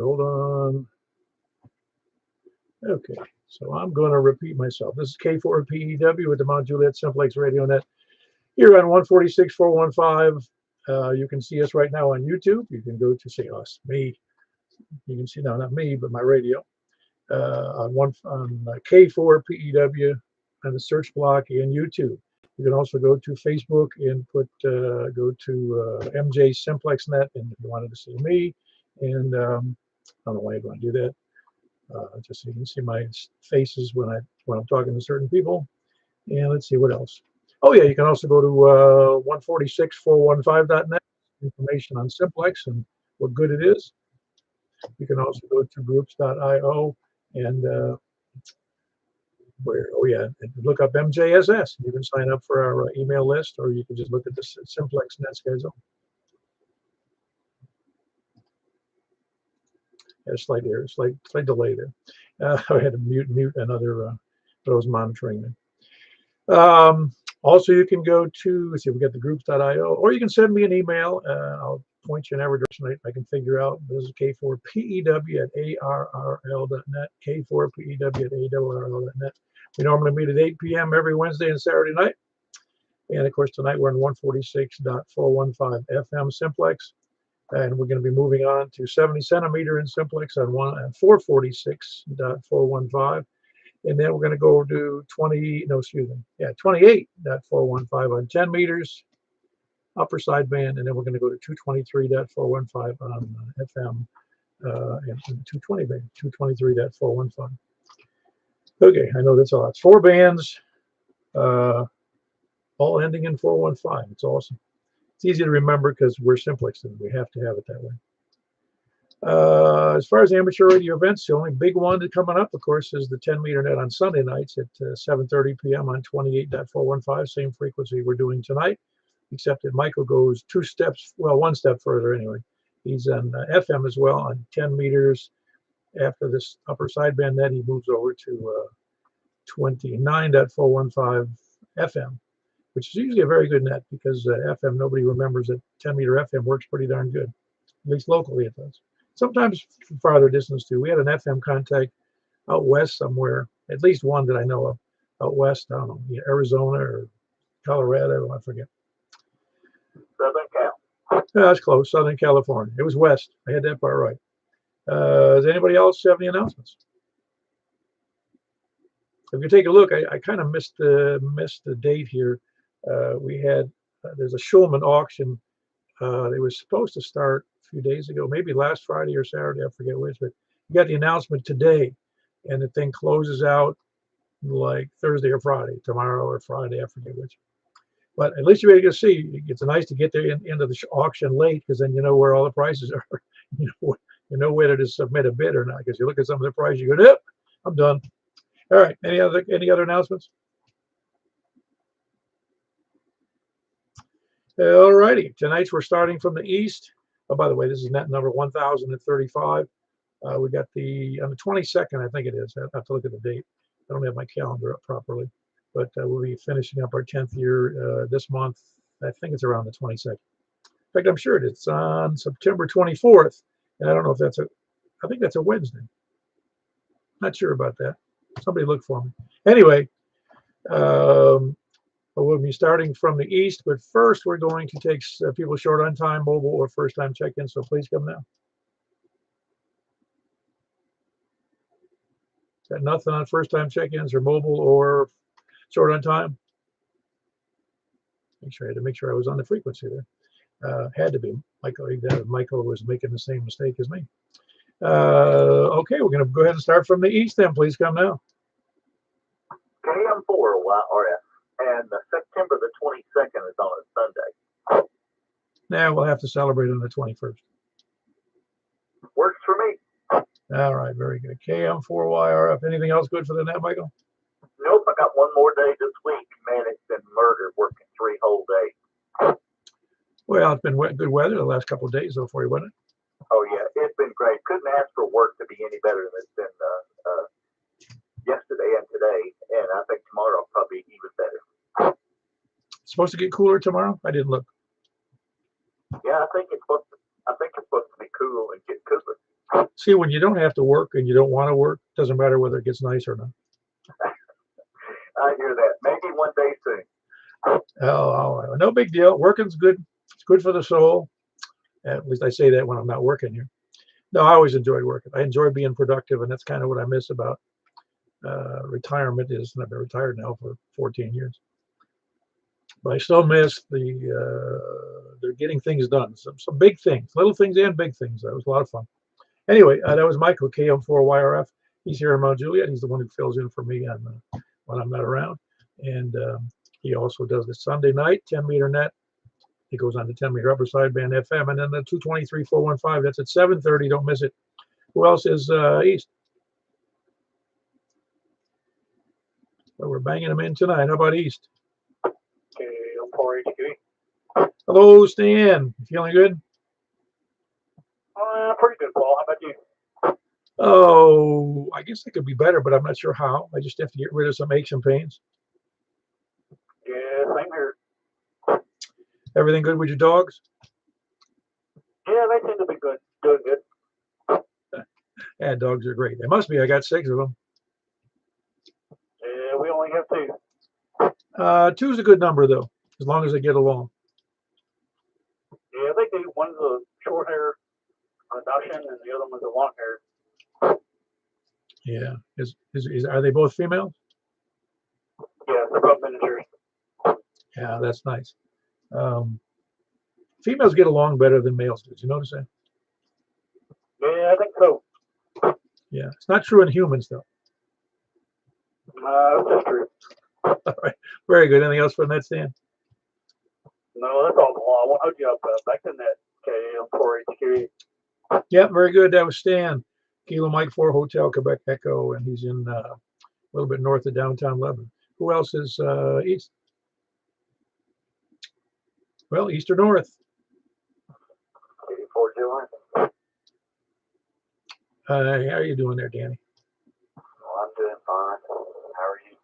Hold on. Okay, so I'm going to repeat myself. This is K4PEW with the Mount Juliet Simplex Radio Net here on 146.415. You can see us right now on YouTube. You can go to see us, me. You can see, no, not me, but my radio on K4PEW on the search block in YouTube. You can also go to Facebook and go to MJ Simplex Net, and if you wanted to see me, and I don't know why you'd want to do that. Just so you can see my faces when I'm talking to certain people. And let's see what else. Oh yeah, you can also go to 146.415.net, information on Simplex and what good it is. You can also go to groups.io and look up MJSS. You can sign up for our email list, or you can just look at the Simplex net schedule. Slight delay there. I had to mute another those monitoring me. Also, you can go to, let's see, we got the groups.io, or you can send me an email. I'll point you in every direction I can figure out. This is K4PEW@ARRL.net, K4PEW@ARRL.net. We normally meet at 8 p.m. every Wednesday and Saturday night. And of course, tonight we're on 146.415 FM Simplex. And we're going to be moving on to 70 centimeter in Simplex on 446.415. And then we're going to go to 28.415 on 10 meters, upper sideband. And then we're going to go to 223.415 on FM and 220 band, 223.415. Okay, I know that's all. It's 4 bands, all ending in 415. It's awesome. It's easy to remember because we're Simplex and we have to have it that way. As far as amateur radio events, the only big one that's coming up, of course, is the 10-meter net on Sunday nights at 7:30 p.m. on 28.415, same frequency we're doing tonight, except that Michael goes one step further anyway. He's on FM as well on 10 meters. After this upper sideband net, he moves over to 29.415 FM, which is usually a very good net because FM, nobody remembers that 10-meter FM works pretty darn good. At least locally it does. Sometimes from farther distance too. We had an FM contact out west somewhere, at least one that I know of out west, I don't know, Arizona or Colorado, I forget. Southern Cal. No, that's close, Southern California. It was west. I had that part right. Does anybody else have any announcements? If you take a look, I kind of missed the date here. We had there's a Schulman auction. It was supposed to start a few days ago, maybe last Friday or Saturday, I forget which, but you got the announcement today, and the thing closes out like Thursday or Friday, tomorrow or Friday, I forget which. But at least you're able to see. It's nice to get there into the auction late, because then you know where all the prices are. You know whether to submit a bid or not, because you look at some of the prices, you go, nope, I'm done. All right. Any other announcements? All righty. Tonight's we're starting from the east. Oh, by the way, this is net number 1035. We got on the 22nd, I think it is. I have to look at the date. I don't have my calendar up properly, but we'll be finishing up our 10th year this month. I think it's around the 22nd. In fact, I'm sure it's on September 24th, and I don't know if I think that's a Wednesday. Not sure about that. Somebody look for me. Anyway, we'll be starting from the east, but first we're going to take people short on time, mobile, or first-time check-in, so please come now. Got nothing on first-time check-ins or mobile or short on time? I had to make sure I was on the frequency there. Had to be. Michael was making the same mistake as me. Okay, we're going to go ahead and start from the east then. Please come now. KM4YRF, and September the 22nd is on a Sunday. Now we'll have to celebrate on the 21st. Works for me. All right, very good. KM4YRF. Anything else good for the net, Michael? Nope, I got one more day this week. Man, it's been murdered working 3 whole days. Well, it's been good weather the last couple of days, though, for you, wasn't it? Oh, yeah, it's been great. Couldn't ask for work to be any better than it's been yesterday and today, and I think tomorrow will probably be even better. It's supposed to get cooler tomorrow? I didn't look. Yeah, I think it's supposed to be cool and get cooler. See, when you don't have to work and you don't want to work, doesn't matter whether it gets nice or not. I hear that. Maybe one day soon. Oh, no big deal. Working's good. It's good for the soul. At least I say that when I'm not working here. No, I always enjoyed working. I enjoy being productive, and that's kind of what I miss about retirement. Is I've been retired now for 14 years, but I still miss they're getting things done. Some big things, little things and big things. That was a lot of fun. Anyway, that was Michael, KM4YRF. He's here in Mount Juliet. He's the one who fills in for me when I'm not around, and he also does the Sunday night 10-meter net. He goes on to 10-meter upper sideband FM, and then the 223-415. That's at 7:30. Don't miss it. Who else is East? Well, we're banging them in tonight. How about East? KM4HQ. Hello, Stan. Feeling good? Pretty good, Paul. How about you? Oh, I guess it could be better, but I'm not sure how. I just have to get rid of some aches and pains. Yeah, same here. Everything good with your dogs? Yeah, they seem to be good. Doing good. Yeah, dogs are great. They must be. I got 6 of them. Yeah, we only have 2. 2's a good number, though, as long as they get along. Yeah, they do. One's a short hair Dachshund, and the other one's a long hair. Yeah. Are they both females? Yeah, they're both miniatures. Yeah, that's nice. Females get along better than males do. Did you notice that? Yeah, I think so. Yeah. It's not true in humans, though. That's true. All right. Very good. Anything else for that, Stan? No, that's all, Paul. I won't hold you up. Back to net, KM4HQ. Yeah, very good. That was Stan. Kilo Mike 4 Hotel Quebec Echo, and he's in a little bit north of downtown Lebanon. Who else is east? Well, east or north? 84 July. How are you doing there, Danny? Well, I'm doing fine. How are you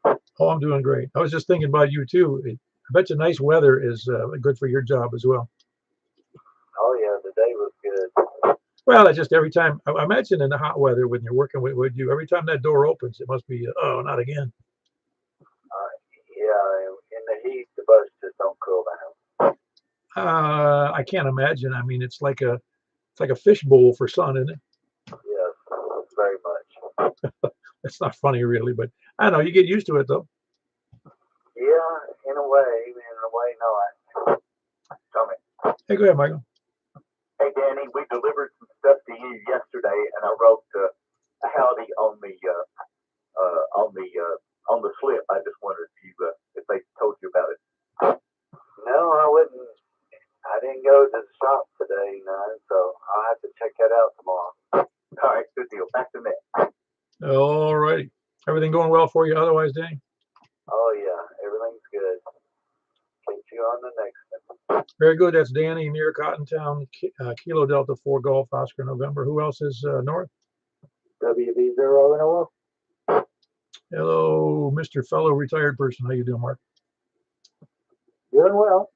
tonight? Oh, I'm doing great. I was just thinking about you too. I bet you nice weather is good for your job as well. Oh yeah, the day was good. Well, it's just every time. I imagine in the hot weather when you're working with you, every time that door opens, it must be oh, not again. Yeah, in the heat, the bugs just don't cool down. I can't imagine. I mean, it's like a fishbowl for sun, isn't it? Yes, very much. It's not funny really, but I don't know. You get used to it though. Yeah, in a way, no. Tell me. Hey, go ahead, Michael. Hey, Danny, we delivered some stuff to you yesterday, and I wrote a howdy on the slip. I just wondered if they told you about it. No, I wouldn't. I didn't go to the shop today, none, so I'll have to check that out tomorrow. All right, good deal. Back to net. All righty. Everything going well for you otherwise, Danny? Oh yeah, everything's good. Catch you on the next one. Very good. That's Danny near Cottontown, Kilo Delta 4 Golf Oscar November. Who else is north? WV0 in a row. Hello, Mr. Fellow Retired Person. How you doing, Mark? Doing well.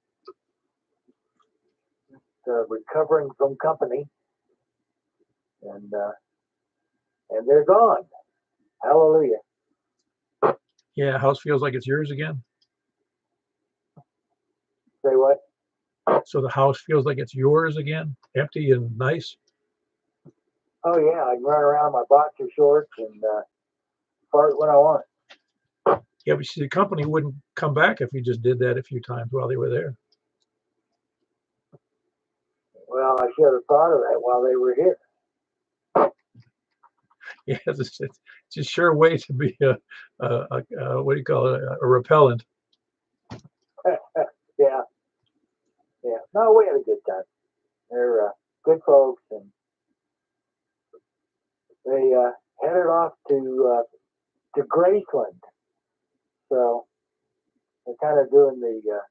Recovering from company, and they're gone. Hallelujah. Yeah, house feels like it's yours again. Say what? So the house feels like it's yours again, empty and nice. Oh yeah, I can run around in my boxer shorts and fart when I want. Yeah, but see, the company wouldn't come back if you just did that a few times while they were there. Well, I should have thought of that while they were here. Yeah, it's a sure way to be what do you call it, a repellent. Yeah. No, we had a good time. They're good folks, and they headed off to Graceland. So they're kind of doing the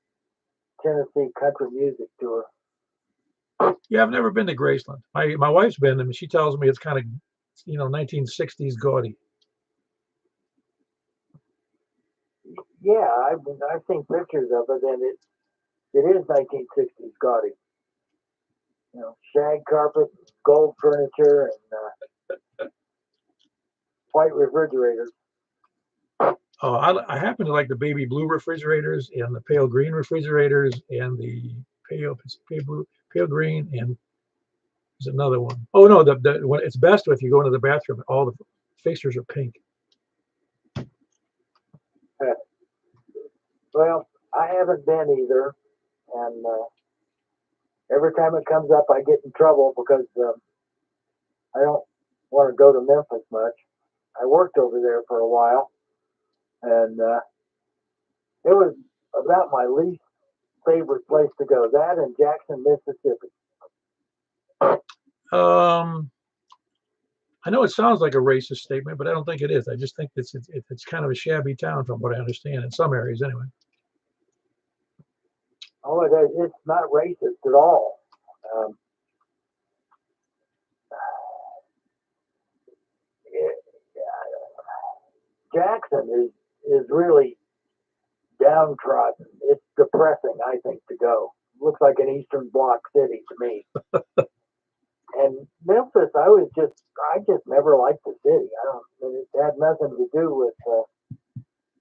Tennessee country music tour. Yeah, I've never been to Graceland. My wife's been, and she tells me it's kind of 1960s gaudy. Yeah, I've seen pictures of it, and it is 1960s gaudy. Shag carpet, gold furniture and white refrigerators. Oh, I happen to like the baby blue refrigerators and the pale green refrigerators and the pale blue, pale green, and there's another one. Oh no, when it's best if you go into the bathroom, all the fixtures are pink. Well, I haven't been either, and every time it comes up, I get in trouble because I don't want to go to Memphis much. I worked over there for a while, and it was about my least favorite place to go. That and Jackson, Mississippi. I know it sounds like a racist statement, but I don't think it is. I just think it's kind of a shabby town, from what I understand, in some areas anyway. Oh, it's not racist at all. Jackson is really downtrodden. It's depressing, I think, to go. Looks like an Eastern Bloc city to me. And Memphis, I just never liked the city. It had nothing to do with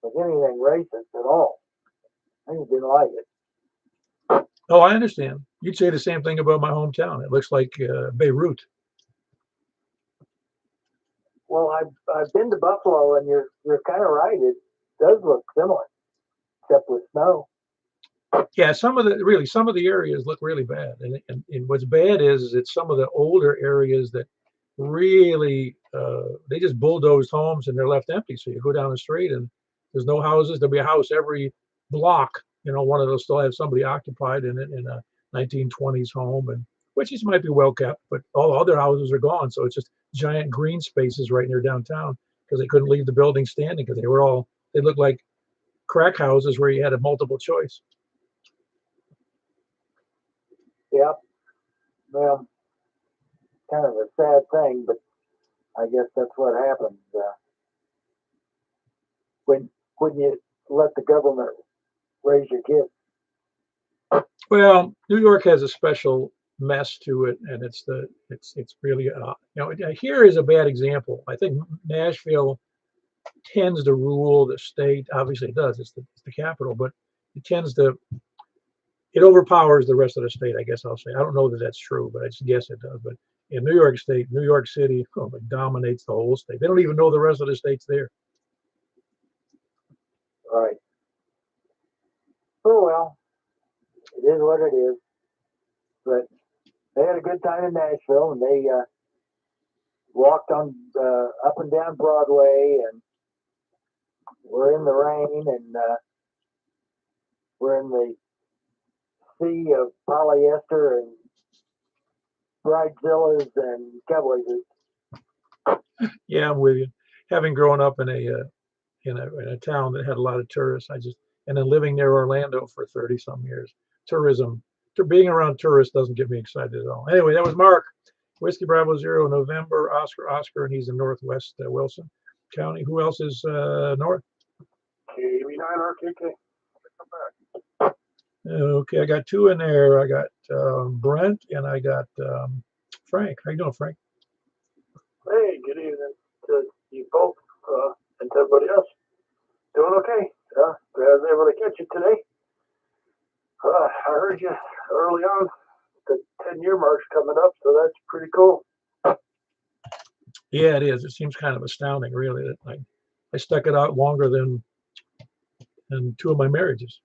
anything racist at all. I just didn't like it. Oh, I understand. You'd say the same thing about my hometown. It looks like Beirut. Well, I've been to Buffalo, and you're kind of right. It does look similar, except with snow. Yeah, some of the areas look really bad, and what's bad is it's some of the older areas that really they just bulldozed homes and they're left empty. So you go down the street and there's no houses. There'll be a house every block. One of those still have somebody occupied in it, in a 1920s home, and which is might be well kept, but all the other houses are gone. So it's just giant green spaces right near downtown because they couldn't leave the building standing because they looked like crack houses where you had a multiple choice. Yeah. Well, kind of a sad thing, but I guess that's what happens when you let the government raise your kids. Well, New York has a special mess to it, and it's really here is a bad example. I think Nashville tends to rule the state. Obviously, it does. It's the capital, but it overpowers the rest of the state. I guess I'll say. I don't know that that's true, but I just guess it does. But in New York State, New York City, it dominates the whole state. They don't even know the rest of the state's there. Right. Oh well, it is what it is. But they had a good time in Nashville, and they walked on up and down Broadway, and we're in the rain, and we're in the sea of polyester and bridezillas and cowboys. Yeah, I'm with you. Having grown up in a town that had a lot of tourists, and then living near Orlando for 30 some years, being around tourists doesn't get me excited at all. Anyway, that was Mark, Whiskey Bravo Zero, November, Oscar, and he's in Northwest Wilson County. Who else is north? KV9RKK. Okay, I got two in there. I got Brent and I got Frank. How you doing, Frank? Hey, good evening to you both and to everybody else. Doing okay. Glad I was able to catch you today. I heard you early on. The 10-year mark's coming up, so that's pretty cool. Yeah, it is. It seems kind of astounding, really, that I stuck it out longer than two of my marriages.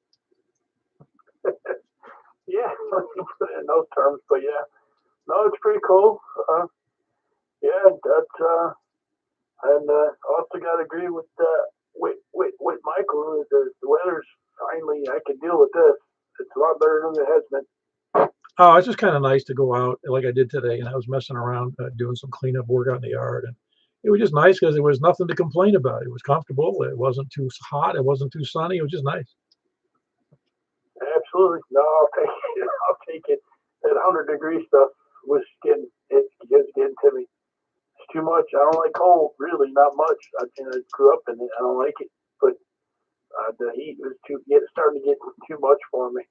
Yeah, put it in those terms, but yeah, no, it's pretty cool. Yeah, that's and also got to agree with Michael. The weather's finally, I can deal with this. It's a lot better than it has been. Oh, it's just kind of nice to go out like I did today, and I was messing around doing some cleanup work out in the yard, and it was just nice because there was nothing to complain about. It was comfortable. It wasn't too hot. It wasn't too sunny. It was just nice. Absolutely. No, I'll take it. I'll take it. That 100-degree stuff was getting to me. It's too much. I don't like cold, really, not much. I grew up in it. I don't like it, but the heat was starting to get too much for me.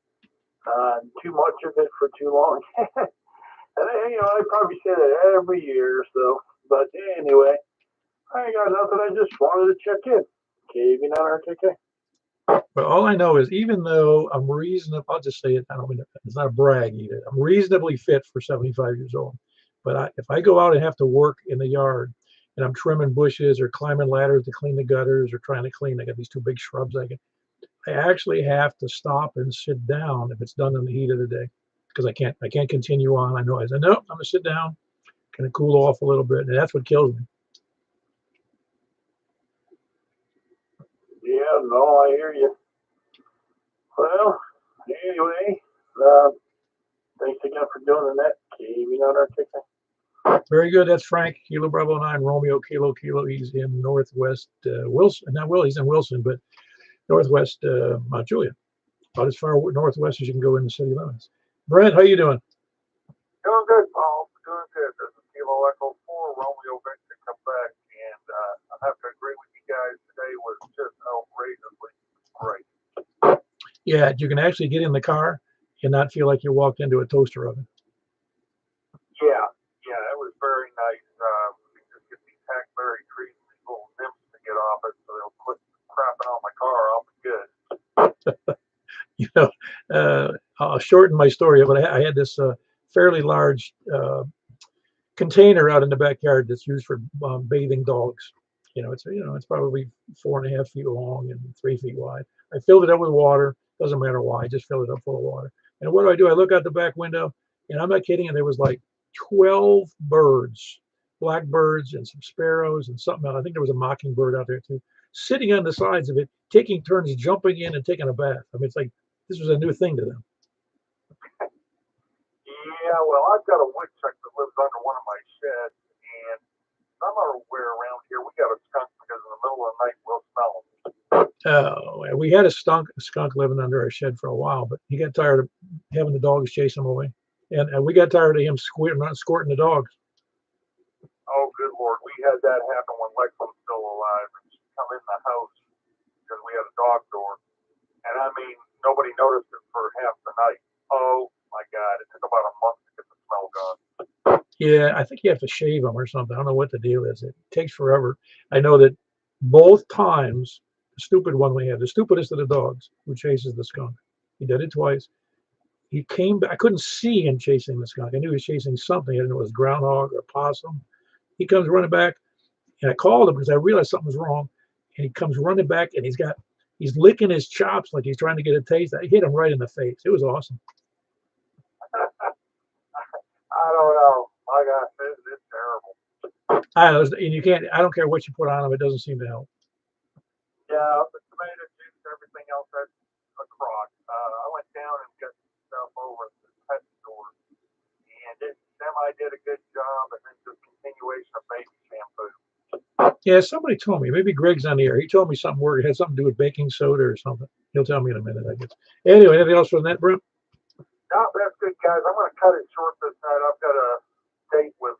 Too much of it for too long. And you know, I probably say that every year or so. But anyway, I ain't got nothing. I just wanted to check in. Caving on our TK. But all I know is even though I'm reasonable, I'll just say it, I don't mean it's not a brag either. I'm reasonably fit for 75 years old. But if I go out and have to work in the yard and I'm trimming bushes or climbing ladders to clean the gutters or trying to clean, I got these two big shrubs I actually have to stop and sit down if it's done in the heat of the day because I can't continue on. I know I said, no, I'm gonna sit down, kind of cool off a little bit. And that's what kills me. Yeah, no, I hear you. Well, anyway, thanks again for doing that. Caving on our TK. Very good. That's Frank, Kilo Bravo 9, Romeo, Kilo, Kilo. He's in Northwest Wilson. Not Will, he's in Wilson, but Northwest Mount Juliet. About as far northwest as you can go in the city limits. Brent, how you doing? Doing good, Paul. Doing good. This is Kilo Echo 4, Romeo Victor, come back. And I have to agree with you guys. Today was just outrageously great. Yeah, you can actually get in the car and not feel like you walked into a toaster oven. Yeah, it was very nice. We just get these hackberry trees, these little nymphs to get off it, so they'll quit crapping on my car. I'll be good. You know, I'll shorten my story, but I had this fairly large container out in the backyard that's used for bathing dogs. It's probably 4.5 feet long and 3 feet wide. I filled it up with water. Doesn't matter why. I just filled it up full of water. And what do? I look out the back window, and I'm not kidding. And there was like 12 birds, blackbirds, and some sparrows, and something else. I think there was a mockingbird out there too, sitting on the sides of it, taking turns jumping in and taking a bath. I mean, it's like this was a new thing to them. Yeah, well, I've got a woodchuck that lives under one of my sheds, and somewhere around here we got a skunk because in the middle of the night we'll smell them. We had a skunk living under our shed for a while, but he got tired of having the dogs chase him away, and we got tired of him squirting the dogs. Oh, good Lord, we had that happen when Lex was still alive, and she come in the house because we had a dog door, and I mean nobody noticed it for half the night. Oh my God, it took about a month to get the smell gone. Yeah, I think you have to shave them or something. I don't know what the deal is. It takes forever. I know that both times, the stupid one we had, the stupidest of the dogs who chases the skunk, he did it twice. He came back. I couldn't see him chasing the skunk. I knew he was chasing something. I didn't know it was groundhog or possum. He comes running back, and I called him because I realized something was wrong. And he comes running back, and he's licking his chops like he's trying to get a taste. I hit him right in the face. It was awesome. I don't know. My gosh, it's terrible. And you can't. I don't care what you put on them. It doesn't seem to help. Yeah, the tomato juice, everything else, that's a crock. I went down and got stuff over at the pet store, and I did a good job, and then just continuation of baby shampoo. Yeah, somebody told me. Maybe Greg's on the air. He told me something where it had something to do with baking soda or something. He'll tell me in a minute, I guess. Anyway, anything else from that, Brent? No, that's good, guys. I'm going to cut it short this night. I've got a date with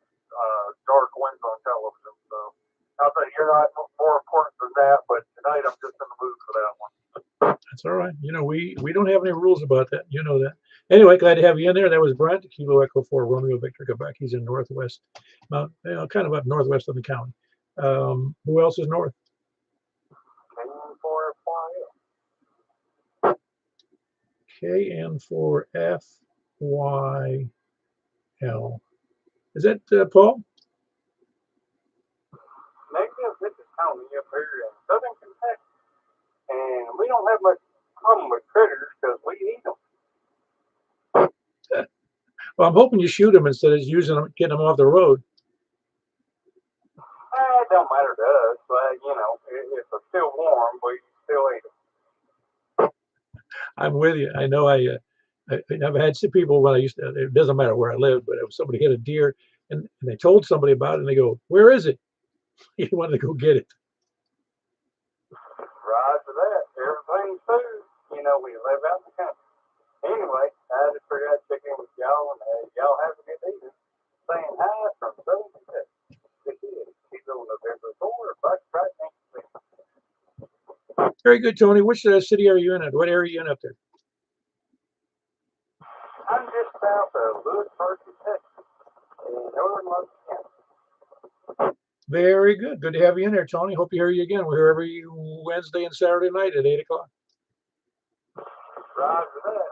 Dark Winds on television, so I'll say you're not more important than that, but tonight I'm just in the mood for that one. That's all right. We don't have any rules about that. You know that. Anyway, glad to have you in there. That was Brent, Kilo Echo 4, Romeo Victor, Quebec. He's in Northwest, kind of up northwest of the county. Who else is north? KN4FYL. Is that Paul? This is Tony up here in Southern Kentucky, and we don't have much problem with critters because we eat them. Well, I'm hoping you shoot them instead of getting them off the road. It don't matter to us, but if they're still warm, we still eat them. I'm with you. I know I've had some people when it doesn't matter where I live, but if somebody hit a deer and they told somebody about it and they go, where is it? You wanted to go get it. Right to that. Everything's food. We live out in the country. Anyway, I just figured I'd check in with y'all and y'all have a good evening. Saying hi from Southern Kentucky. Very good, Tony. Which city are you in? What area are you in up there? I'm just south of Lewisburg, Texas. Very good. Good to have you in there, Tony. Hope to hear you again. We're here every Wednesday and Saturday night at 8 o'clock. Roger that.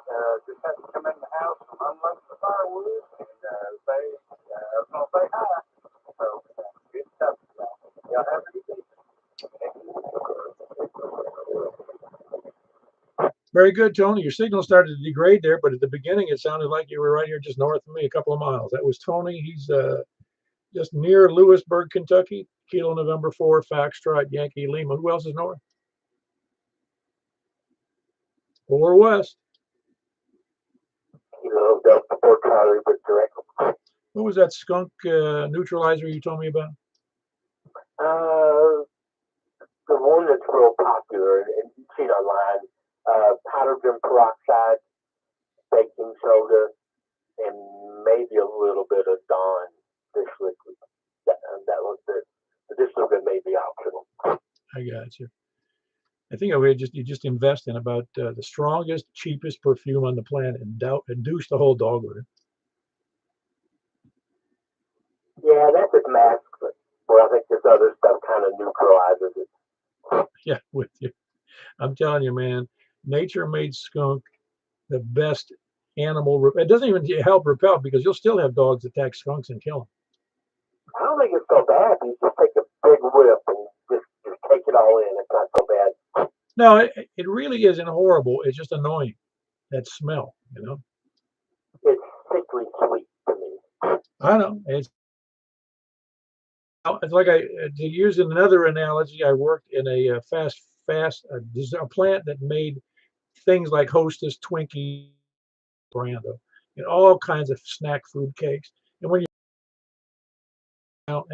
Just had to come in the house and unload the firewood and say, I was going to say hi. So, good stuff. Y'all have a good day. Very good, Tony. Your signal started to degrade there, but at the beginning it sounded like you were right here just north of me, a couple of miles. That was Tony. He's just near Lewisburg, Kentucky. Kilo November 4, Foxtrot, Yankee Lima. Who else is north? Or west? Delta Fort Charlie, but direct. What was that skunk neutralizer you told me about? The one that's real popular, and you see it online, hydrogen peroxide, baking soda, and maybe a little bit of Dawn dish liquid. That was the dish liquid may be optional. I got you. I think I would just invest in about the strongest, cheapest perfume on the planet and douche the whole dog with it. Yeah, that's a mask, but well, I think this other stuff kind of neutralizes it. Yeah, with you. I'm telling you, man, nature made skunk the best animal. It doesn't even help repel because you'll still have dogs attack skunks and kill them. I don't think it's so bad. You just take a big whip and just take it all in. It's not so bad. No, it really isn't horrible. It's just annoying. That smell, you know. It's sickly sweet to me. I know. It's like to use another analogy. I worked in a a plant that made things like Hostess, Twinkie, Brando, and all kinds of snack food cakes. And when you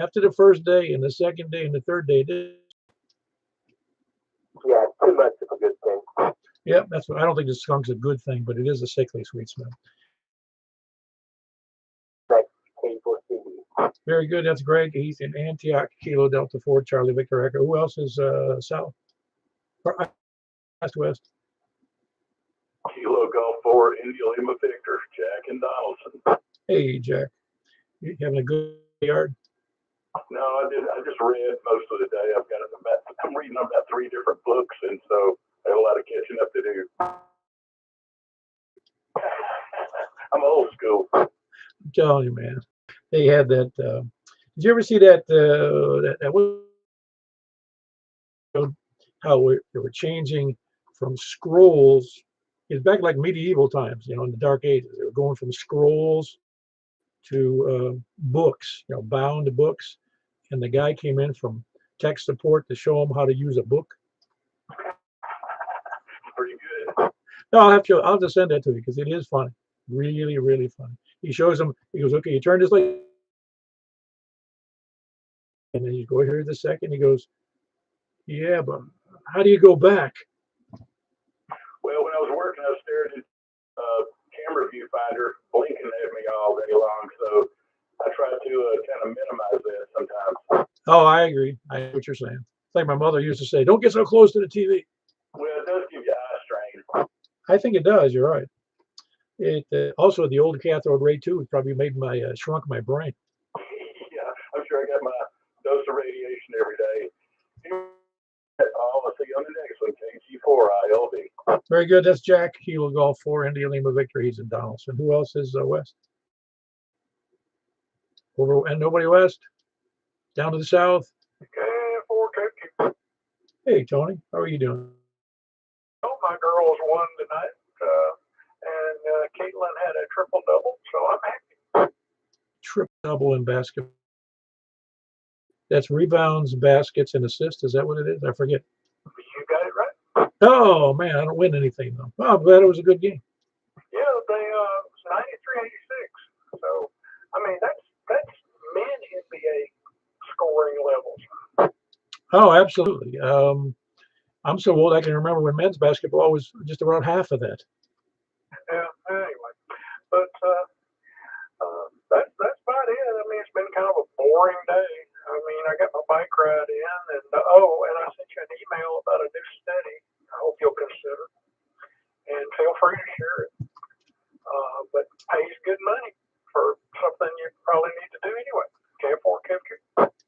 after the first day and the second day and the third day, Yeah, too much of a good thing. yeah, that's what I don't think the skunk's a good thing, but it is a sickly sweet smell. Very good. That's Greg. He's in Antioch, Kilo Delta 4, Charlie Victor Echo. Who else is south? West. Kilo Golf 4, India Lima Victor, Jack and Donaldson. Hey, Jack. You having a good yard? No, I just read most of the day. I'm reading about 3 different books, and so I have a lot of catching up to do. I'm old school. I'm telling you, man. They had that. Did you ever see that? How they were changing from scrolls. It's back like medieval times, you know, in the Dark Ages. They were going from scrolls to books, you know, bound books. And the guy came in from tech support to show him how to use a book. Pretty good. No, I'll have to send that to you because it is funny. Really, really funny. He shows him, he goes, okay, you turn this like, and then you go here the second. He goes, yeah, but how do you go back? Well, when I was working, I was staring at camera viewfinder blinking at me all day long, so I try to kind of minimize that sometimes. Oh, I agree. I know what you're saying. It's like my mother used to say, don't get so close to the TV. Well, it does give you eye strain. I think it does. You're right. It also the old cathode ray tube probably made my shrunk my brain. Yeah, I'm sure I got my dose of radiation every day. I'll see you on the next one, KG4 ILD. Very good. That's Jack, Kilo Golf 4, India Lima Victor. He's in Donaldson. Who else is west? Over and nobody west? Down to the south? K4 Hey, Tony. How are you doing? Oh, my girls won tonight, and Caitlin had a triple-double, so I'm happy. Triple-double in basketball. That's rebounds, baskets, and assists. Is that what it is? I forget. You got it right. Oh, man, I don't win anything, though. Oh, I'm glad it was a good game. Yeah, they 93-86. So, I mean, that's men NBA scoring levels. Oh, absolutely. I'm so old I can remember when men's basketball was just around half of that. Yeah. Anyway, but that's about it. I mean, it's been kind of a boring day. I mean, I got my bike ride in, and and I sent you an email about a new study. I hope you'll consider, and feel free to share it. But pays good money for something you probably need to do anyway. K4 KFQ.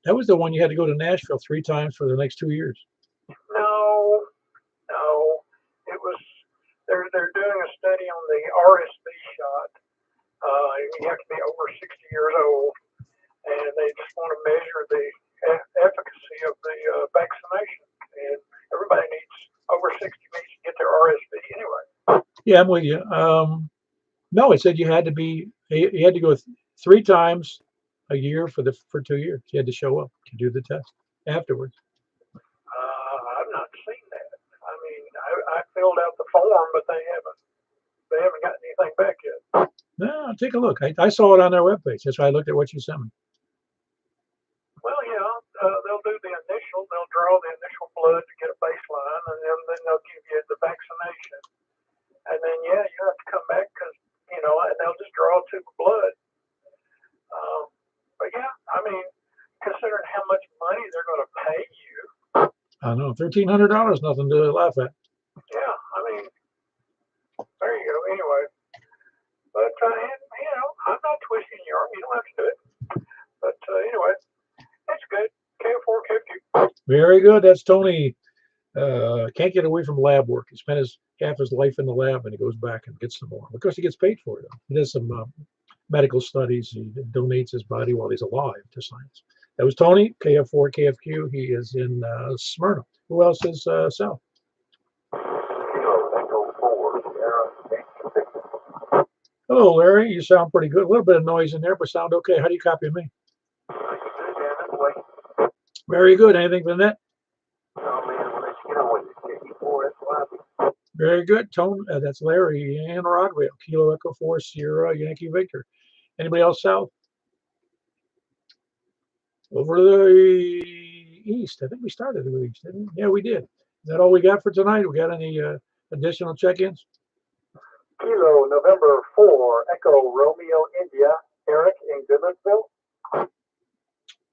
That was the one you had to go to Nashville 3 times for the next 2 years. No, no. It was they're doing a study on the RSV shot. You have to be over 60 years old, and they just want to measure the efficacy of the vaccination. And everybody needs over 60 needs to get their RSV anyway. Yeah, I'm with you. No, it said you had to go 3 times a year for 2 years. You had to show up to do the test afterwards. I've not seen that. I mean, I filled out the form, but they haven't gotten anything back yet. No, take a look. I saw it on their webpage. That's why I looked at what you sent me. Well, they'll do the initial. They'll draw the initial blood to get a baseline, and then they'll give you the vaccination. And then, you have to come back because, and they'll just draw a tube of blood. But yeah, I mean, considering how much money they're going to pay you. I know, $1,300, nothing to laugh at. Yeah, I mean, there you go. Anyway, but I'm not twisting your arm. You don't have to do it. But anyway, that's good. KO4, KO2. Very good. That's Tony. Can't get away from lab work. He spent half his life in the lab, and he goes back and gets some more. Because he gets paid for it. He does some medical studies. He donates his body while he's alive to science. That was Tony, KF4, KFQ. He is in Smyrna. Who else is south? Hello, Larry. You sound pretty good. A little bit of noise in there, but sound okay. How do you copy me? Very good. Anything for the net? Very good. Tone. That's Larry in Rockville. Kilo Echo 4 Sierra Yankee Victor. Anybody else south? Over to the east. I think we started to the east, didn't we? Yeah, we did. Is that all we got for tonight? We got any additional check-ins? Kilo November 4 Echo Romeo India. Eric in Goodlettsville.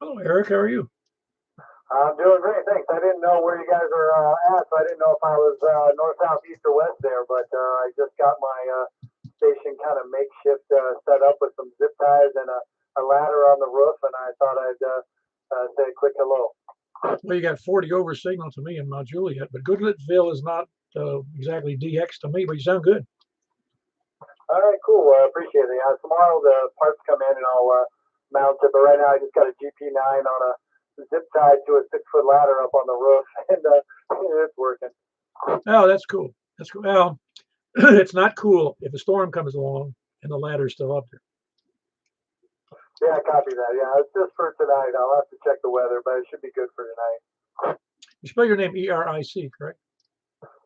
Hello, Eric. How are you? I'm doing great, thanks. I didn't know where you guys are at, so I didn't know if I was north, south, east, or west there, but I just got my station kind of makeshift set up with some zip ties and a ladder on the roof, and I thought I'd say a quick hello. Well, you got 40 over signal to me in Mount Juliet, but Goodlettsville is not exactly DX to me, but you sound good. All right, cool. Appreciate it. Tomorrow the parts come in and I'll mount it, but right now I just got a GP9 on a zip tied to a 6-foot ladder up on the roof, and it's working. Oh, that's cool. That's cool. Well, it's not cool if a storm comes along and the ladder's still up there. Yeah, copy that. Yeah, it's just for tonight. I'll have to check the weather, but it should be good for tonight. You spell your name E-R-I-C, correct?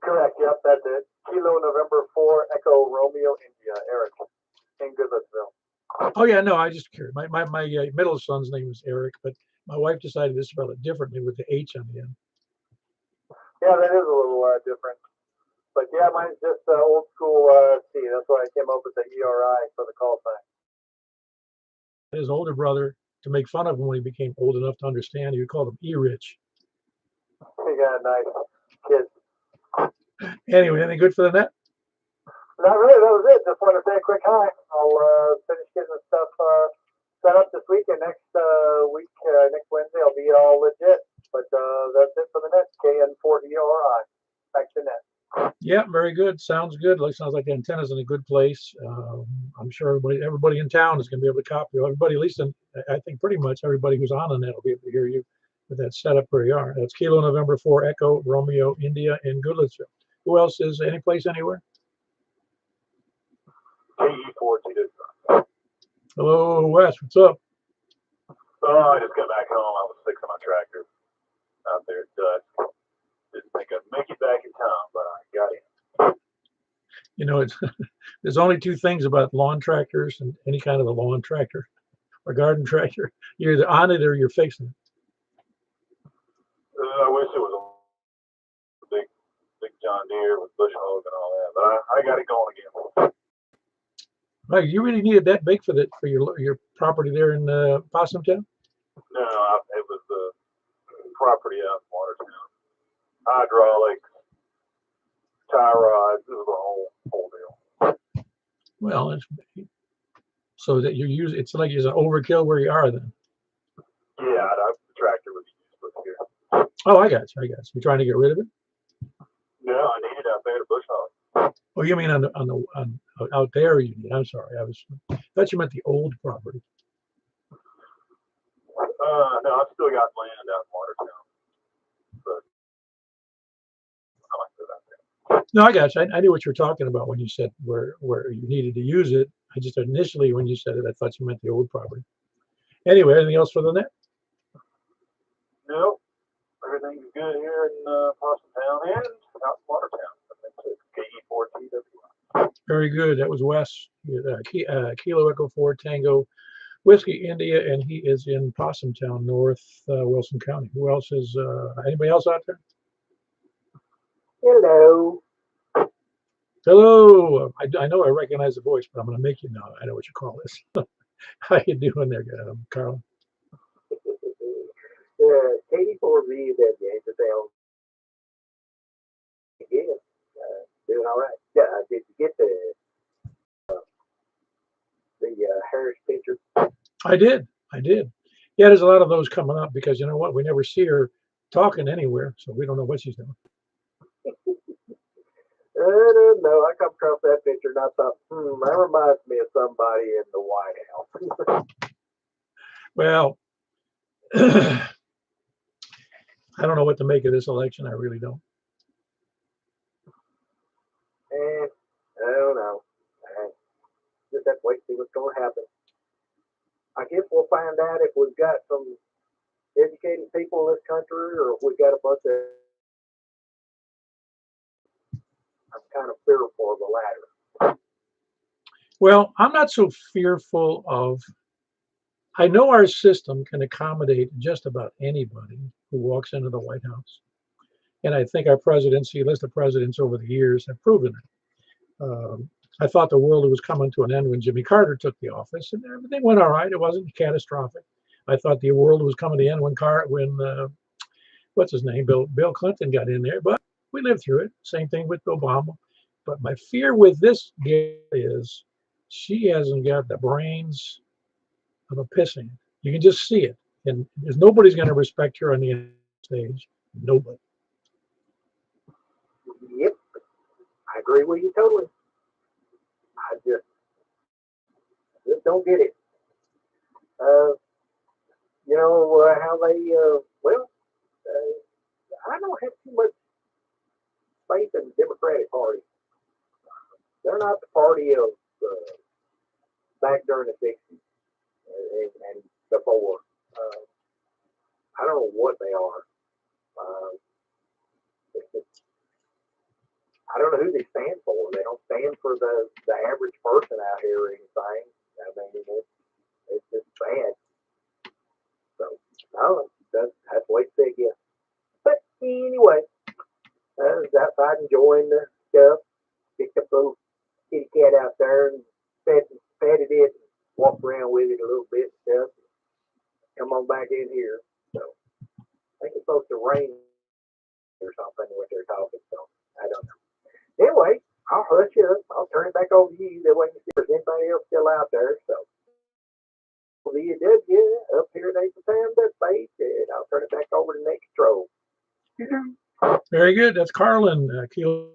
Correct. Yep, that's it. Kilo November 4 Echo Romeo India. Eric in Goodlettsville. Oh yeah, no, I just curious. My middle son's name is Eric, but my wife decided to spell it differently with the H on the end. Yeah, that is a little different. But yeah, mine's just old school C. That's why I came up with the ERI for the call sign. His older brother, to make fun of him when he became old enough to understand, he would call him E-Rich. Yeah, nice. Kids. Anyway, anything good for the net? Not really. That was it. Just wanted to say a quick hi. I'll finish getting the stuff set up this week, and next Wednesday, I'll be all legit. But that's it for the net. KN4ERI. Back to net. Yeah, very good. Sounds good. Sounds like the antenna's in a good place. I'm sure everybody in town is going to be able to copy. Everybody, at least I think pretty much everybody who's on the net will be able to hear you with that setup where you are. That's Kilo November 4 Echo Romeo India in Goodlettsville. Who else is any place anywhere? KE4 Hello, Wes. What's up? Oh, I just got back home. I was fixing my tractor out there at dusk. Didn't think I'd make it back in time, but I got in. You know, there's only 2 things about lawn tractors and any kind of a lawn tractor or garden tractor. You're either on it or you're fixing it. I wish it was a big John Deere with bush hog and all that, but I got it going again. Mike, you really needed that big for your property there in Possumtown? No, it was the property out in Watertown. Hydraulics, tie rods, it was a whole deal. Well, so that it's like it's an overkill where you are then. Yeah, the Oh, I got you. I got you. You trying to get rid of it? No, I need it out there to bush hog. Oh, you mean on out there? You mean? I'm sorry. Thought you meant the old property. No, I've still got land out in Watertown, but I like to out there. No, I got you. I knew what you were talking about when you said where you needed to use it. I just initially when you said it, I thought you meant the old property. Anyway, anything else for the net? No, everything's good here in Possum Town and out in Watertown. KE4TW. Very good. That was Wes. Kilo Echo 4 Tango Whiskey India, and he is in Possum Town, North Wilson County. Who else is? Anybody else out there? Hello. Hello. I know I recognize the voice, but I'm going to make you know. I know what you call this. How you doing there, Carl? KD4V is at the end of town. Again, doing all right. Yeah, did you get the Harris picture? I did. Yeah, there's a lot of those coming up because you know what? We never see her talking anywhere, so we don't know what she's doing. I don't know. I come across that picture and I thought, that reminds me of somebody in the White House. Well, I don't know what to make of this election. I really don't. I don't know. Just have to wait and see what's going to happen. I guess we'll find out if we've got some educated people in this country or if we've got a bunch of. I'm kind of fearful of the latter. Well, I'm not so fearful of. I know our system can accommodate just about anybody who walks into the White House. And I think our presidency, list of presidents over the years have proven it. I thought the world was coming to an end when Jimmy Carter took the office, and everything went all right. It wasn't catastrophic. I thought the world was coming to the end when what's his name, Bill Clinton got in there, but we lived through it. Same thing with Obama. But my fear with this gal is she hasn't got the brains of a pissant. You can just see it, and there's nobody's going to respect her on the stage. Nobody. Yep, I agree with you totally. I just don't get it. You know how they I don't have too much faith in the Democratic Party. They're not the party of back during the 60s and before. I don't know what they are. I don't know who they stand for. They don't stand for the average person out here or anything. I mean, it's just bad. So, I don't know. That's the way it's big, yeah. But anyway, I was outside enjoying the stuff. Picked up a little kitty cat out there and petted it and walked around with it a little bit and stuff. Come on back in here. So, I think it's supposed to rain or something what they're talking. So, I don't know. Anyway, I'll hush you up. I'll turn it back over to you. That way you see if there's anybody else still out there. So, VW up here in Town, that's base, and I'll turn it back over to Nick Control. Very good. That's Carlin, Kilo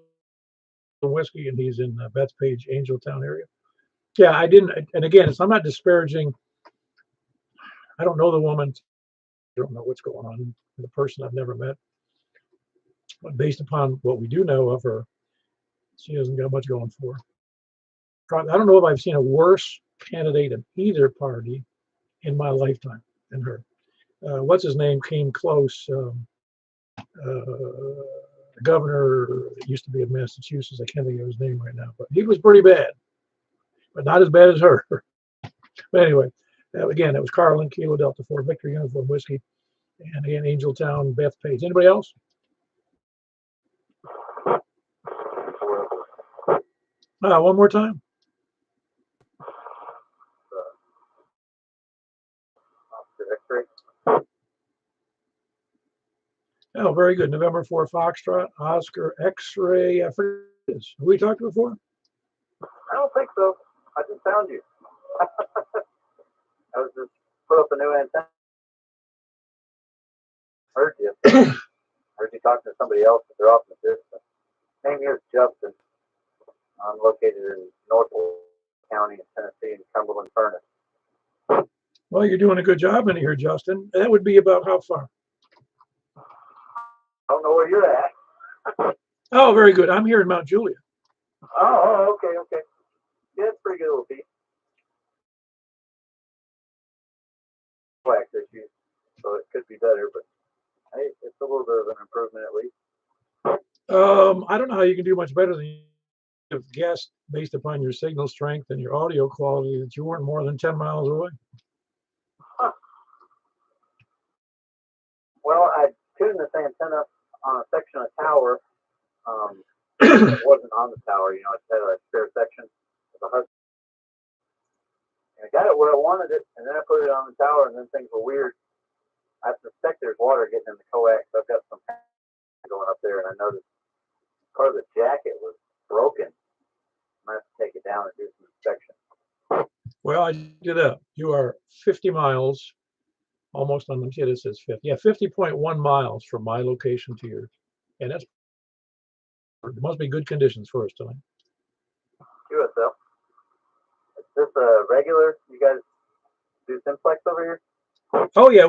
Whiskey, and he's in Bethpage, Angeltown area. Yeah, I didn't, and again, I'm not disparaging. I don't know the woman. I don't know what's going on with a person I've never met. But based upon what we do know of her, she hasn't got much going for her. I don't know if I've seen a worse candidate of either party in my lifetime than her. What's his name came close. The governor that used to be of Massachusetts, I can't think of his name right now, but he was pretty bad, but not as bad as her. But anyway, again, it was Carlin, Kilo Delta 4 Victory Uniform Whiskey, and again, Angeltown, Bethpage. Anybody else? One more time. Oh, very good. November 4 Foxtrot, Oscar X-Ray. I forget this. Have we talked before? I don't think so. I just found you. I was just put up a new antenna. Heard you. be talking to somebody else if they're off in the distance. Name here is Justin. I'm located in Norfolk County in Tennessee in Cumberland Furnace. Well, you're doing a good job in here, Justin. That would be about how far? I don't know where you're at. Oh, very good. I'm here in Mount Juliet. Oh, okay. Yeah, it's pretty good little piece. Wax issues, so it could be better, but hey, it's a little bit of an improvement at least. I don't know how you can do much better than you have guessed based upon your signal strength and your audio quality that you weren't more than 10 miles away. Huh. Well, I tuned this antenna on a section of tower. It wasn't on the tower, you know, it had a spare section with a husband. And I got it where I wanted it, and then I put it on the tower, and then things were weird. I suspect there's water getting in the coax. I've got some going up there, and I noticed part of the jacket was broken. I have to take it down and do some inspection. Well, I did that. You are 50 miles, almost on the kid. It says 50. Yeah, 50.1 miles from my location to yours, and that's there must be good conditions for us tonight. QSL. Is this a regular? You guys do Simplex over here? Oh yeah,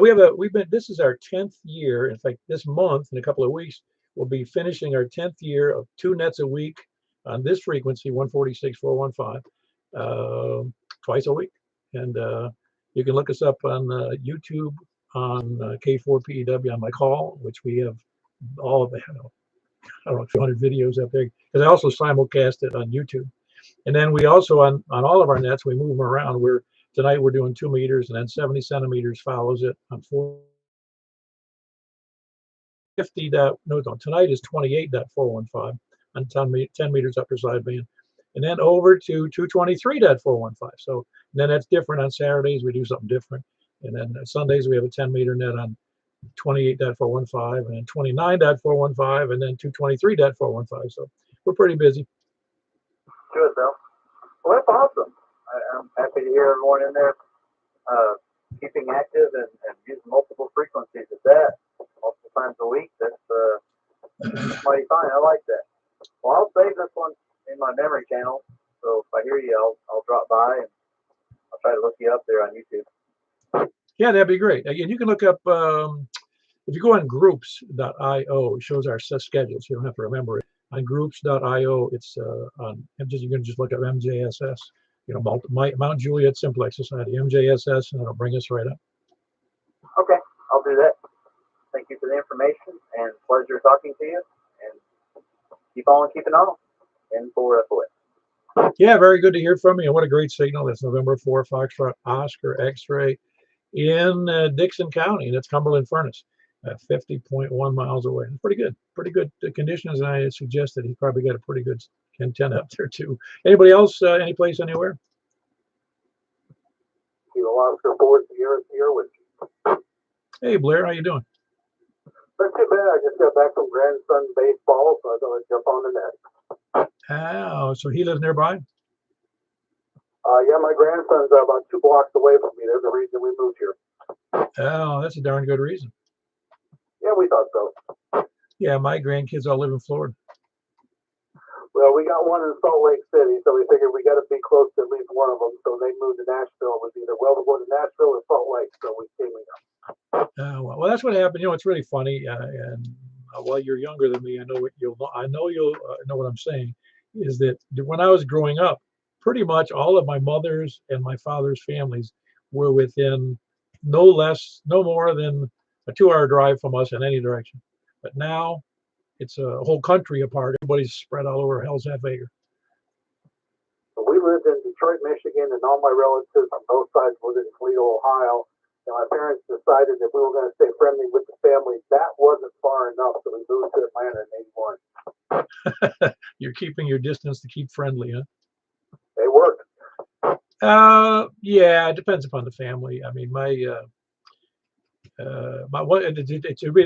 this is our 10th year. In fact, this month in a couple of weeks we'll be finishing our 10th year of 2 nets a week on this frequency 146.415 twice a week. And you can look us up on YouTube on K4PEW on my call, which we have all of the I don't know, 200 videos up there, because I also simulcast it on YouTube. And then we also on all of our nets we move them around. Tonight we're doing 2 meters, and then 70 centimeters follows it on 450. Tonight is 28.415 on 10 meters upper sideband, and then over to 223.415. So then that's different on Saturdays. We do something different, and then Sundays we have a 10 meter net on 28.415 and then 29.415 and then 223.415. So we're pretty busy. Good, though. Well, that's awesome. I'm happy to hear everyone in there keeping active and using multiple frequencies at that, multiple times a week. That's mighty fine. I like that. Well, I'll save this one in my memory channel. So if I hear you, I'll drop by and I'll try to look you up there on YouTube. Yeah, that'd be great. Again, you can look up, if you go on groups.io, it shows our schedules. You don't have to remember it. On groups.io, it's you can just look up MJSS, you know, Mount Juliet Simplex Society, MJSS, and it'll bring us right up. Okay, I'll do that. Thank you for the information and pleasure talking to you. And keep on keeping on. N4FOA. Yeah, very good to hear from you. And what a great signal. That's November 4 Foxtrot Oscar X-ray in Dixon County, and it's Cumberland Furnace, 50.1 miles away. Pretty good conditions, and I suggested he probably got a pretty good antenna up there too. Anybody else, any place, anywhere? Keep a lot of support here with you. Hey, Blair, how you doing? Not too bad. I just got back from grandson baseball, so I thought I'd jump on the net. Oh, so he lives nearby? Yeah, my grandson's about 2 blocks away from me. There's a reason we moved here. Oh, that's a darn good reason. Yeah, we thought so. Yeah, my grandkids all live in Florida. Well, we got one in Salt Lake City, so we figured we got to be close to at least one of them. So they moved to Nashville. It was either to go to Nashville or Salt Lake, so we came here. Well, that's what happened. You know, it's really funny. And while you're younger than me, I know you'll know what I'm saying. Is that when I was growing up, pretty much all of my mother's and my father's families were within no more than a 2-hour drive from us in any direction. But now it's a whole country apart. Everybody's spread all over hell's half acre. So we lived in Detroit, Michigan, and all my relatives on both sides lived in Toledo, Ohio. And my parents decided that we were going to stay friendly with the family. That wasn't far enough, so we moved to Atlanta in '81. You're keeping your distance to keep friendly, huh? They worked. Yeah, it depends upon the family. I mean, it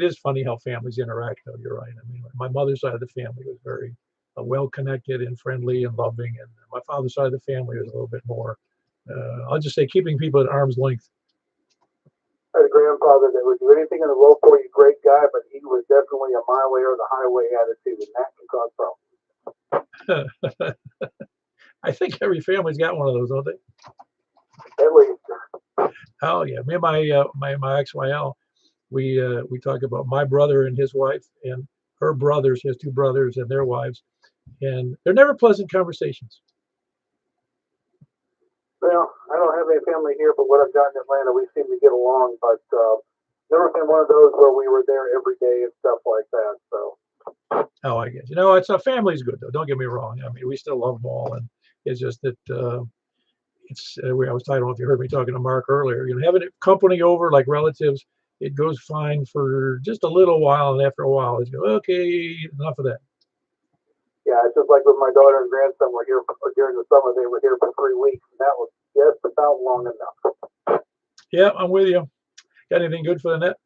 is funny how families interact, though. You're right. I mean, my mother's side of the family was very well connected and friendly and loving, and my father's side of the family was a little bit more. I'll just say keeping people at arm's length. I had a grandfather that would do anything in the world for you, great guy, but he was definitely a my way or the highway attitude, and that can cause problems. I think every family's got one of those, don't they? At least. Oh yeah, me and my ex-YL, we talk about my brother and his wife and her brothers, his two brothers and their wives, and they're never pleasant conversations. Well, I don't have any family here, but what I've got in Atlanta, we seem to get along, but never been one of those where we were there every day and stuff like that. So. Oh, I guess. It's a family's good though. Don't get me wrong. I mean, we still love them all, and it's just that I don't know if you heard me talking to Mark earlier. Having company over like relatives, it goes fine for just a little while, and after a while, it's okay, enough of that. Yeah, it's just like when my daughter and grandson were here during the summer. They were here for 3 weeks, and that was just about long enough. Yeah, I'm with you. Got anything good for the net?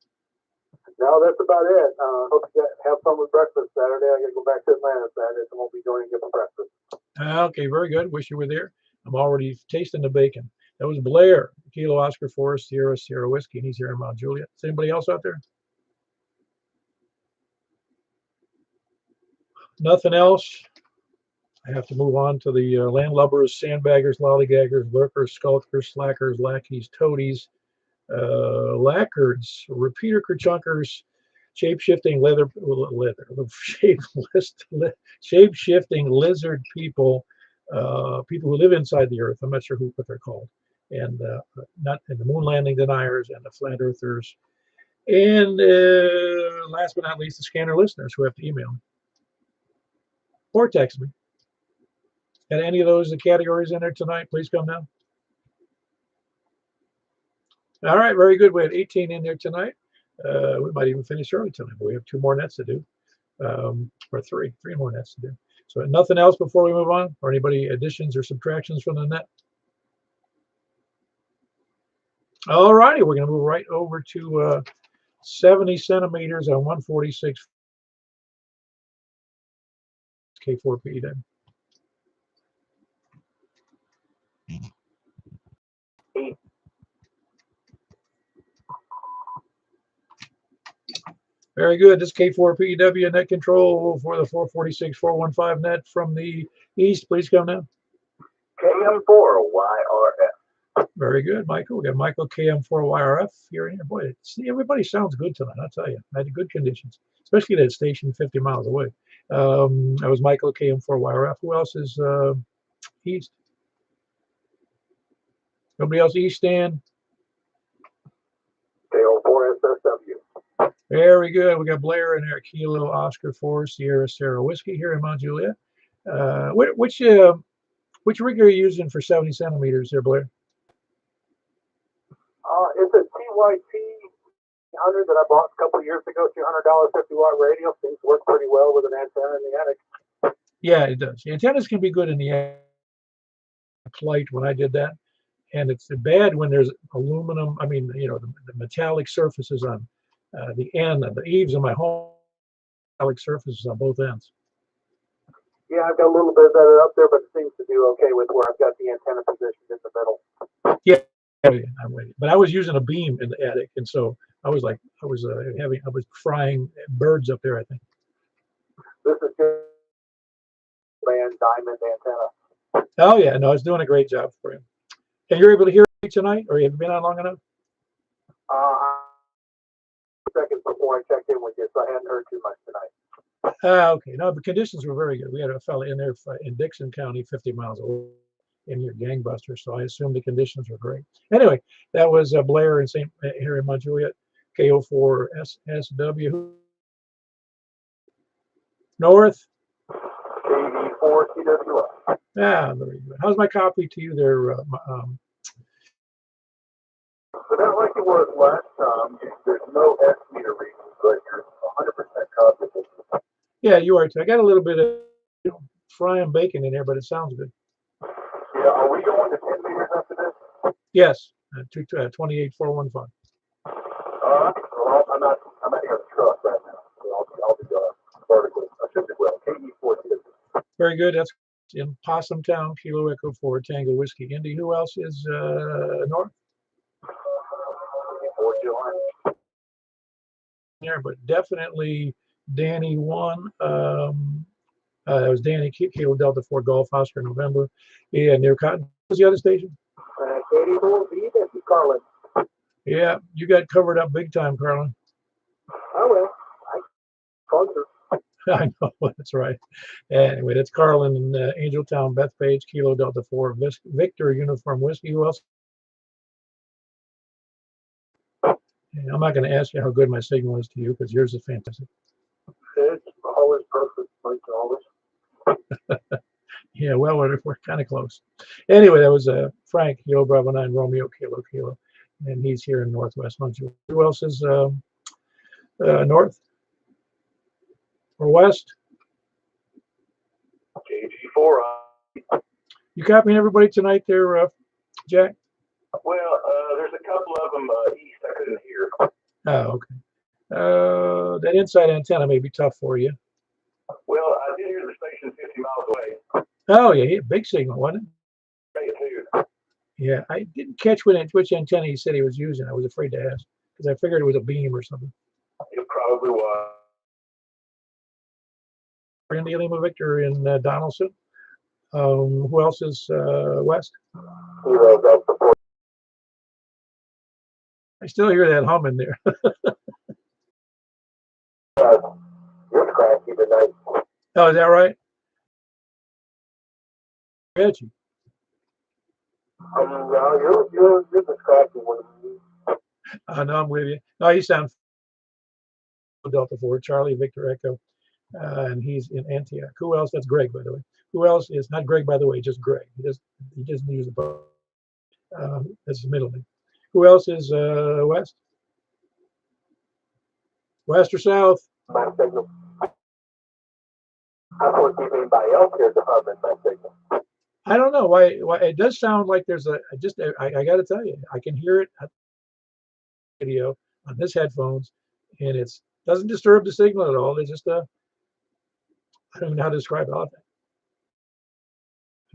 No, that's about it. Hope you have fun with breakfast Saturday. I got to go back to Atlanta Saturday, so I won't be joining you for breakfast. Okay, very good. Wish you were there. I'm already tasting the bacon. That was Blair, Kilo Oscar Forest, Sierra Whiskey, and he's here in Mount Juliet. Is anybody else out there? Nothing else. I have to move on to the landlubbers, sandbaggers, lollygaggers, lurkers, skulkers, slackers, lackeys, toadies, lacquards, repeater kerchunkers, shape-shifting shape-shifting lizard people, people who live inside the earth. I'm not sure what they're called, and the moon landing deniers and the flat earthers, and last but not least, the scanner listeners who have to email me or text me. Got any of those categories in there tonight? Please come down. All right, very good. We had 18 in there tonight. We might even finish early tonight, but we have 2 more nets to do, or three more nets to do. So nothing else before we move on, or anybody additions or subtractions from the net? All righty, we're going to move right over to 70 centimeters on 146 K4P then. Very good. This K4PW net control for the 446-415 net from the east. Please come now. KM4YRF. Very good, Michael. We got Michael KM4YRF here in here. Boy, everybody sounds good tonight. I'll tell you, I had good conditions, especially that station 50 miles away. That was Michael KM4YRF. Who else is east? Nobody else east, Stan? KO4SSW. Very good. We got Blair in there. Kilo Oscar 4 Sierra Whiskey here in Mount Juliet. Which rig are you using for 70 centimeters there, Blair? It's a TYT 100 that I bought a couple of years ago, $200 50-watt radio. Things work pretty well with an antenna in the attic. Yeah, it does. The antennas can be good in the flight when I did that. And it's bad when there's aluminum, the metallic surfaces on the end of the eaves of my home, metallic surfaces on both ends. Yeah, I've got a little bit of that up there, but it seems to do okay with where I've got the antenna positioned in the middle. Yeah, I'm with you. But I was using a beam in the attic, and so I was frying birds up there, I think. This is good band diamond antenna. Oh yeah, no, it's doing a great job for him. And you're able to hear me tonight, or have you been on long enough? Seconds before I checked in with you, so I hadn't heard too much tonight. Okay. No, the conditions were very good. We had a fella in there in Dixon County, 50 miles away, in your gangbuster, so I assumed the conditions were great. Anyway, that was Blair here in Mount Juliet, KO4SSW. North. KV4TWF. Yeah, very good. How's my copy to you there? About like it was last time, there's no S meter reading, but you're 100% copy. Yeah, you are too. I got a little bit of frying bacon in there, but it sounds good. Yeah, are we going to 10 meters after this? Yes, 28415. Well, I'm at the truck right now, so I'll be vertically. I should do well. KV4TWF. Very good. That's in Possum Town, Kilo Echo 4 Tango Whiskey Indy. Who else is north? there, but definitely Danny 1. That was Danny Kilo Delta 4 Golf Oscar November. Yeah, near Cotton. What was the other station? Katie Bull, this is Carlin. Yeah, you got covered up big time, Carlin. Oh, well, I called her. I know, that's right. Anyway, that's Carlin in Angeltown, Bethpage, Kilo Delta 4, Victor Uniform Whiskey. Who else? And I'm not going to ask you how good my signal is to you because yours is fantastic. It's always perfect, like always. Yeah, well, we're kind of close. Anyway, that was Frank, Kilo Bravo 9, Romeo, Kilo, and he's here in Northwest Montreal. Who else is north or west? KG4. You copying everybody tonight there, Jack? Well, there's a couple of them east I couldn't hear. Oh, okay. That inside antenna may be tough for you. Well, I did hear the station 50 miles away. Oh, yeah, big signal, wasn't it? Too. Yeah, I didn't catch which antenna he said he was using. I was afraid to ask because I figured it was a beam or something. It probably was. We're in the Lima Victor in Donaldson. Who else is west? I still hear that hum in there. You're cracky tonight. Oh, is that right? Reggie. No, you're the cracky one. No, I'm with you. No, you sound Delta 4, Charlie Victor Echo, and he's in Antioch. Who else? That's Greg, by the way. Who else is not Greg, by the way, just Greg. He doesn't use a boat. That's his middle name. Who else is west? West or south? My signal. I don't see anybody else here to hum in my signal. I don't know why it does sound like there's I got to tell you, I can hear it at the video on this headphones, and it doesn't disturb the signal at all. It's just I don't even know how to describe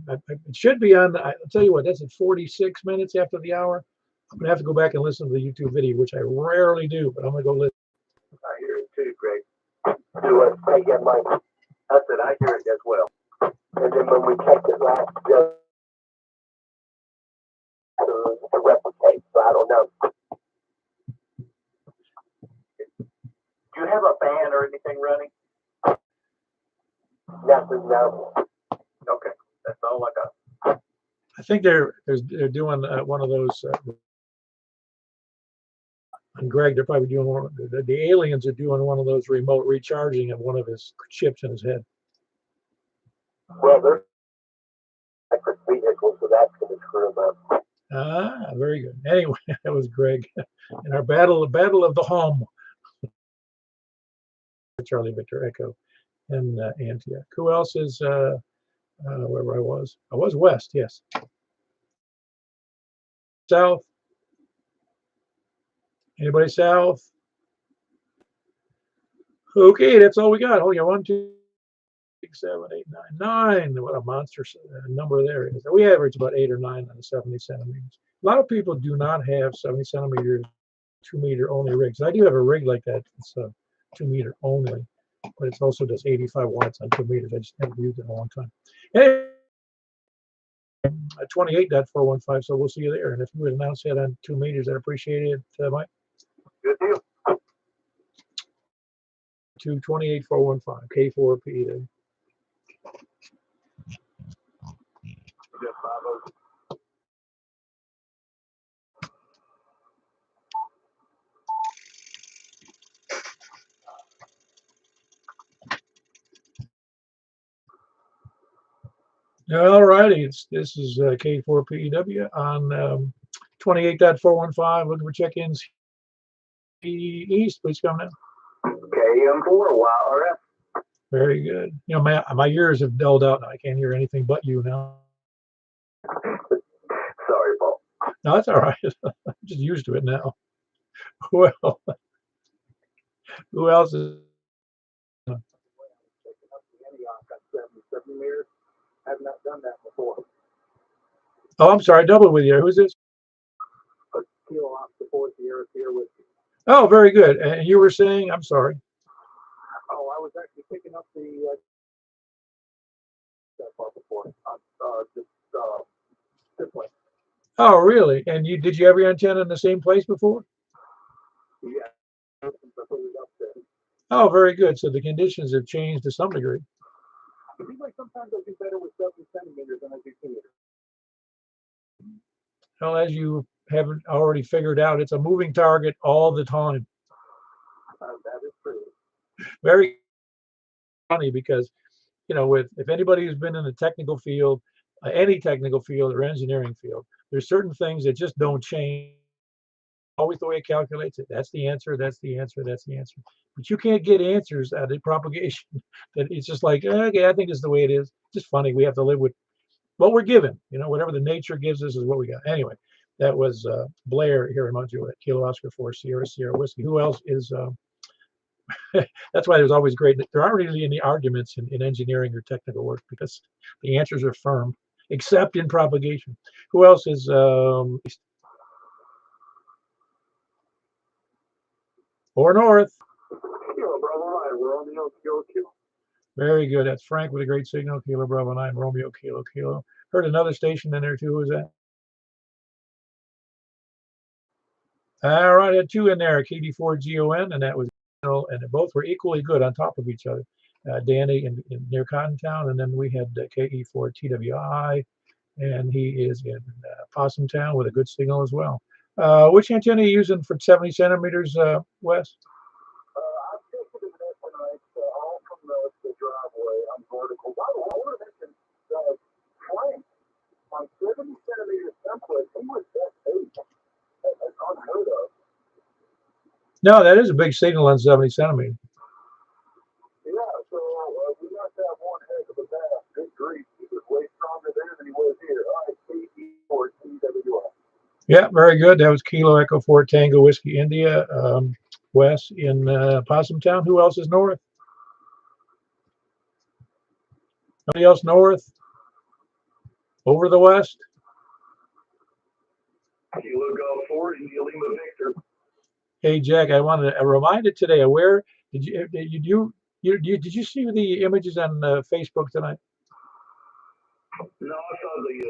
it. It should be on. I'll tell you what, that's at 46 minutes after the hour. I'm gonna have to go back and listen to the YouTube video, which I rarely do, but I'm gonna go listen. I hear it too, Greg. Do it. I get mine. I said I hear it as well. And then when we checked it last, to replicate, so I don't know. Do you have a fan or anything running? Nothing, no. Okay, that's all I got. I think they're doing one of those. And Greg, they're probably doing one. The aliens are doing one of those remote recharging of one of his chips in his head. Well, they're electric vehicles, so that's going to screw them up. Ah, very good. Anyway, that was Greg in our battle of the home. Charlie Victor Echo in Antioch. Who else is wherever I was? I was west, yes. South. Anybody south? Okay, that's all we got. Oh yeah, 1, 2, 6, 7, 8, 9, 9. What a monster number there is. We average about 8 or 9 on the 70 centimeters. A lot of people do not have 70 centimeters 2 meter only rigs. I do have a rig like that. It's 2 meter only, but it also does 85 watts on 2 meters. I just haven't used it in a long time. Anyway, 28.415, so we'll see you there. And if you would announce that on 2 meters, I'd appreciate it, Mike. Good deal. To 28.415, K4P. All righty, this is K4PEW on 28.415. Looking for check-ins east. Please come now. KM4 YRF. Very good. You know, my ears have dulled out now. I can't hear anything but you now. Sorry, Paul. No, that's all right. I'm just used to it now. Well, who else is? I've not done that before. Oh, I'm sorry. Double with you. Who's this? Kilo off the 4 Sierra here with Oh, very good. And you were saying, I'm sorry. Oh, I was actually picking up the that part before. Just Simplex. Oh, really? And did you have your antenna in the same place before? Yeah, since I put it up there. Oh, very good. So the conditions have changed to some degree. It seems like sometimes I do better with 7 centimeters than I do 2 meters. Well, as you haven't already figured out, it's a moving target all the time. That is true. Very funny because, if anybody who's been in the technical field, any technical field or engineering field, there's certain things that just don't change. Always the way it calculates it. That's the answer. That's the answer. That's the answer. But you can't get answers out of propagation. That it's just like, okay, I think it's the way it is. Just funny. We have to live with what we're given. Whatever the nature gives us is what we got. Anyway, that was Blair here in Montreal at Kilo Oscar 4 Sierra Sierra Whiskey. Who else is? That's why there's always great. There aren't really any arguments in engineering or technical work because the answers are firm, except in propagation. Who else is? Or north. Kilo Bravo 9, Romeo Kilo Kilo. Very good. That's Frank with a great signal. Kilo Bravo 9, Romeo Kilo Kilo. Heard another station in there too. Who was that? All right, I had two in there, KD4GON, and that was, and they both were equally good on top of each other. Danny in near Cottontown, and then we had KE4TWI, and he is in Possum Town with a good signal as well. Which antenna are you using for 70 centimeters, Wes? I'm taking the net tonight, all from the driveway. I'm vertical. By the way, I want to mention Frank on 70 centimeter Simplex. He was that big. That's unheard of. No, that is a big signal on 70 centimeters. Yeah, so we must have one heck of a bass. Good grief. He was way stronger there than he was here. All right, KE4TWI. Yeah, very good. That was Kilo Echo 4 Tango Whiskey India, Wes in Possum Town. Who else is north? Nobody else north? Over the west? Kilo Golf 4 India Lima Victor. Hey, Jack, I wanted to remind it today. Where did did you see the images on Facebook tonight? No, I saw the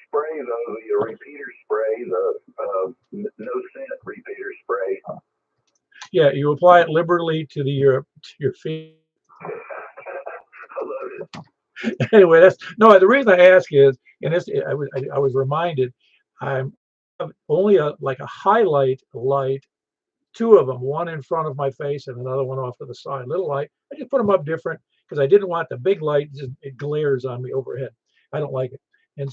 spray though, the repeater spray, the no scent repeater spray. Yeah, you apply it liberally to your feet. I love it. Anyway, that's no. The reason I ask is, and this I was reminded, I'm only like a highlight light, two of them, one in front of my face and another one off to the side. Little light. I just put them up different because I didn't want the big light. Just it glares on me overhead. I don't like it. And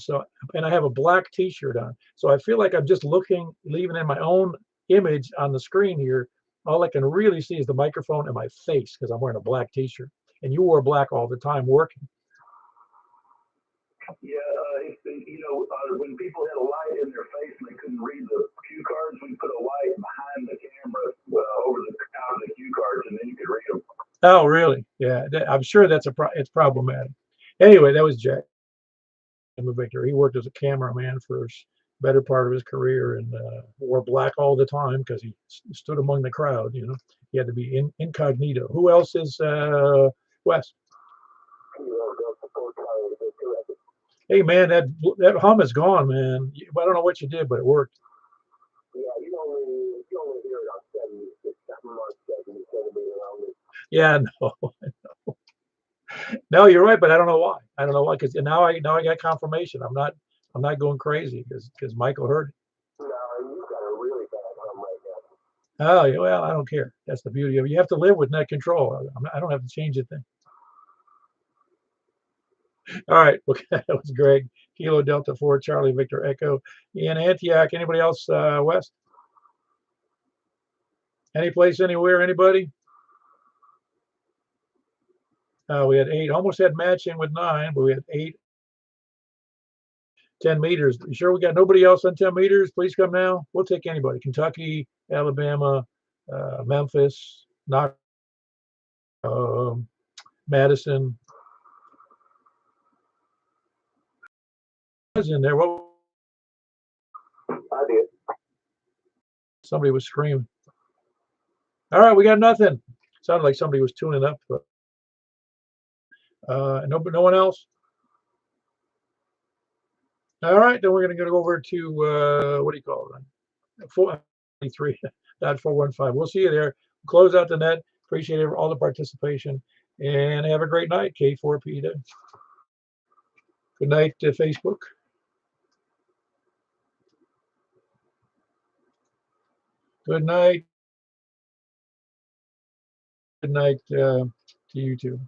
I have a black T-shirt on, so I feel like I'm just leaving in my own image on the screen here. All I can really see is the microphone and my face because I'm wearing a black T-shirt. And you wore black all the time working. Yeah, when people had a light in their face and they couldn't read the cue cards, we put a light behind the camera over the out of the cue cards, and then you could read them. Oh, really? Yeah, I'm sure it's problematic. Anyway, that was Jack Victor. He worked as a cameraman for a better part of his career and wore black all the time because he stood among the crowd. He had to be incognito. Who else is Wes? Hey man, that hum is gone, man. I don't know what you did, but it worked. Yeah, you only hear it on 70 centimeter. Yeah, no, no, you're right, but I don't know why. I don't know why, because now I got confirmation. I'm not going crazy because Michael heard it. No, you got a really bad hum right now. Oh, yeah, well, I don't care. That's the beauty of it. You have to live with net control. I don't have to change a thing. All right, okay, that was Greg. Kilo Delta 4 Charlie Victor Echo in Antioch. Anybody else west? Any place, anywhere, anybody? We had 8. Almost had matching with 9, but we had 8. 10 meters. You sure we got nobody else on 10 meters? Please come now. We'll take anybody. Kentucky, Alabama, Memphis, Madison. Was in there. What? I did. Somebody was screaming. All right, we got nothing. Sounded like somebody was tuning up, but no one else. All right, then we're going to go over to what do you call it? 4.415. We'll see you there. Close out the net. Appreciate all the participation, and have a great night, K4P. Good night, Facebook. Good night. Good night to you too.